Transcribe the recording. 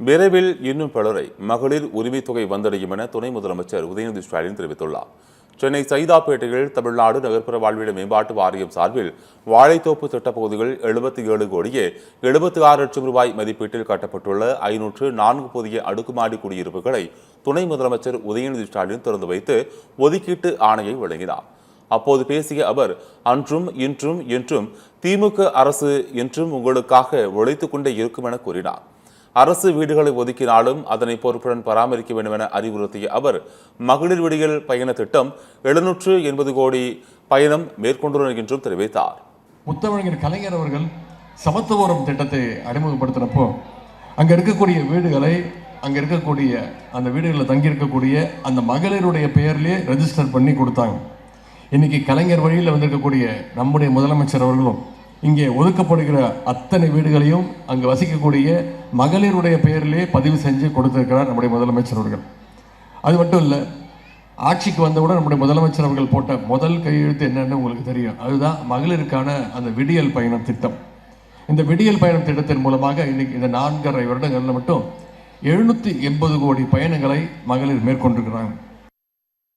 விரைவில் இன்னும் பலரை மகளிர் உரிமைத் தொகை வந்தடையும் என துணை முதலமைச்சர் உதயநிதி ஸ்டாலின் தெரிவித்துள்ளார். சென்னை சைதாப்பேட்டையில் தமிழ்நாடு நகர்ப்புற வாழ்விட மேம்பாட்டு வாரியம் சார்பில் வாழைத்தோப்பு திட்டப்பகுதிகள் 77 கோடியே 76 லட்சம் ரூபாய் மதிப்பீட்டில் கட்டப்பட்டுள்ள 504 புதிய அடுக்குமாடி குடியிருப்புகளை துணை முதலமைச்சர் உதயநிதி ஸ்டாலின் திறந்து வைத்து ஒதுக்கீட்டு ஆணையை வழங்கினார். அப்போது பேசிய அவர், அன்றும் இன்றும் என்றும் திமுக அரசு என்றும் உங்களுக்காக உழைத்துக் கொண்டே இருக்கும் என கூறினார். அரசு வீடுகளை ஒதுக்கினாலும் அதனை பொறுப்புடன் பராமரிக்க வேண்டும் என அறிவுறுத்திய அவர், மகளிர் விடியல் பயண திட்டம் 780 கோடி பயணம் மேற்கொண்டுள்ளனர் என்றும் தெரிவித்தார். முத்தமிழர் கலைஞர் அவர்கள் சமத்துவம் திட்டத்தை அறிமுகப்படுத்தினப்போ அங்க இருக்கக்கூடிய வீடுகளை அங்க இருக்கக்கூடிய அந்த வீடுகளில் தங்கியிருக்கக்கூடிய அந்த மகளிருடைய பெயர்லேயே ரெஜிஸ்டர் பண்ணி கொடுத்தாங்க. இன்னைக்கு கலைஞர் வழியில் வந்திருக்கக்கூடிய நம்முடைய முதலமைச்சர் அவர்களும் இங்கே ஒதுக்கப்படுகிற அத்தனை வீடுகளையும் அங்கு வசிக்கக்கூடிய மகளிருடைய பெயரிலே பதிவு செஞ்சு கொடுத்திருக்கிறார் நம்முடைய முதலமைச்சர் அவர்கள். அது மட்டும் இல்லை, ஆட்சிக்கு வந்தவுடன் நம்முடைய முதலமைச்சர் அவர்கள் போட்ட முதல் கையெழுத்து என்னன்னு உங்களுக்கு தெரியும். அதுதான் மகளிருக்கான அந்த விடியல் பயணம் திட்டம். இந்த விடியல் பயணம் திட்டத்தின் மூலமாக இன்னைக்கு இந்த 4.5 வருடங்களில் மட்டும் 780 கோடி பயணங்களை மகளிர் மேற்கொண்டிருக்கிறாங்க.